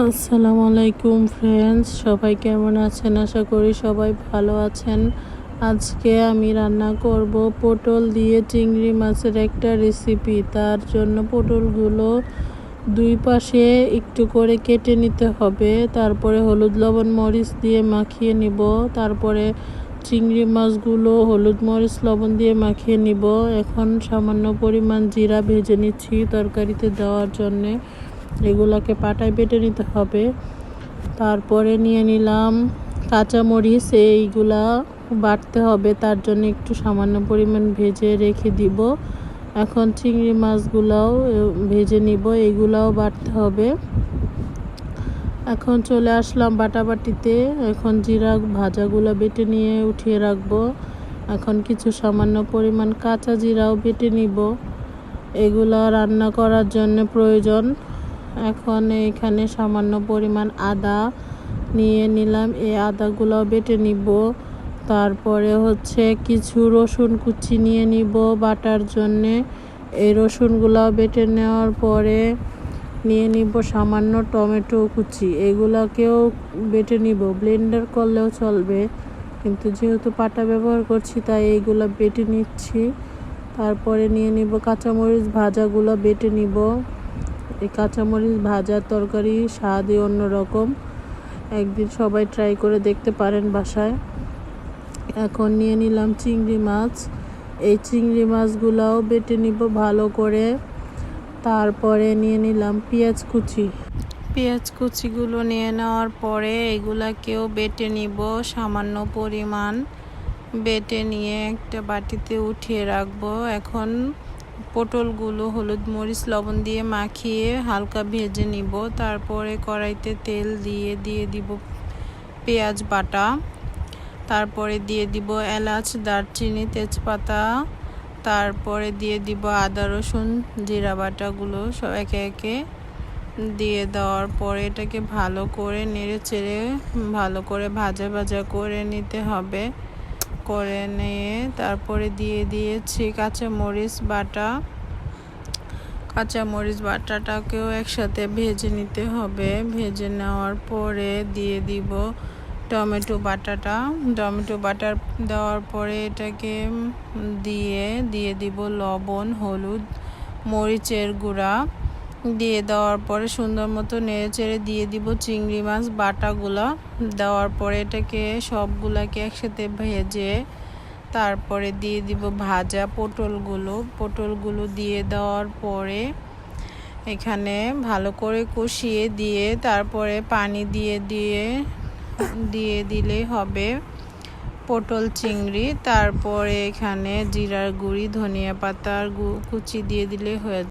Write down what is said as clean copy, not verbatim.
আসসালামু আলাইকুম ফ্রেন্ডস, সবাই কেমন আছেন? আশা করি সবাই ভালো আছেন। আজকে আমি রান্না করব পটল দিয়ে চিংড়ি মাছের একটা রেসিপি। তার জন্য পটলগুলো দুই পাশে একটু করে কেটে নিতে হবে। তারপরে হলুদ লবণ মরিচ দিয়ে মাখিয়ে নিব। তারপরে চিংড়ি মাছগুলো হলুদ মরিচ লবণ দিয়ে মাখিয়ে নিব। এখন সামান্য পরিমাণ জিরা ভেজে নিচ্ছি তরকারিতে দেওয়ার জন্যে। এগুলাকে পাটায় বেটে নিতে হবে। তারপরে নিয়ে নিলাম কাঁচামরিচ, এইগুলা বাটতে হবে, তার জন্য একটু সামান্য পরিমাণ ভেজে রেখে দিব। এখন চিংড়ি মাছগুলাও ভেজে নিব, এগুলাও বাটতে হবে। এখন চলে আসলাম বাটাবাটিতে। এখন জিরা ভাজাগুলো বেটে নিয়ে উঠিয়ে রাখবো। এখন কিছু সামান্য পরিমাণ কাঁচা জিরাও বেটে নিব, এগুলা রান্না করার জন্য প্রয়োজন। এখন এখানে সামান্য পরিমাণ আদা নিয়ে নিলাম, এই আদাগুলো বেটে নিব। তারপরে কিছু রসুন কুচি নিয়ে নিব বাটার জন্যে। এই রসুনগুলো বেটে নেওয়ার পরে নিয়ে নিব সামান্য টমেটো কুচি, এগুলাকেও বেটে নিব। ব্লেন্ডার করলেও চলবে, কিন্তু যেহেতু পাটা ব্যবহার করছি তাই এইগুলো বেটে নিচ্ছি। তারপরে নিয়ে নিব কাঁচামরিচ ভাজাগুলো বেটে নিব। এই কাঁচামরিচ ভাজার তরকারি স্বাদই অন্যরকম, একদিন সবাই ট্রাই করে দেখতে পারেন বাসায়। এখন নিয়ে নিলাম চিংড়ি মাছ, এই চিংড়ি মাছগুলাও বেটে নিব ভালো করে। তারপরে নিয়ে নিলাম পেঁয়াজ কুচিগুলো নিয়ে নেওয়ার পরে এগুলাকেও বেটে নিব সামান্য পরিমাণ। বেটে নিয়ে একটা বাটিতে উঠিয়ে রাখবো। এখন পটলগুলো হলুদ মরিচ লবণ দিয়ে মাখিয়ে হালকা ভেজে নিব। তারপরে কড়াইতে তেল দিয়ে দিব পেঁয়াজ বাটা। তারপরে দিয়ে দিব এলাচ, দারচিনি, তেজপাতা। তারপরে দিয়ে দিব আদা রসুন জিরা বাটাগুলো সব একে একে দিয়ে দেওয়ার পরে এটাকে ভালো করে নেড়ে চেড়ে ভালো করে ভাজা করে নিতে হবে। করে নিয়ে তারপরে দিয়ে দিয়েছি কাঁচামরিচ বাটাটাকেও একসাথে ভেজে নিতে হবে। ভেজে নেওয়ার পরে দিয়ে দিব টমেটো বাটা দেওয়ার পরে এটাকে দিয়ে দিব লবণ, হলুদ, মরিচের গুঁড়া দিয়ে দেওয়ার পরে সুন্দর মতো নেড়ে চেড়ে দিয়ে দিব চিংড়ি মাছ বাটাগুলো দেওয়ার পরে এটাকে সবগুলাকে একসাথে ভেজে তারপরে দিয়ে দিব ভাজা পটলগুলো দিয়ে দেওয়ার পরে এখানে ভালো করে কষিয়ে দিয়ে তারপরে পানি দিয়ে দিলে হবে পটল চিংড়ি। তারপরে এখানে জিরার গুঁড়ি, ধনিয়া পাতার কুচি দিয়ে দিলে হয়ে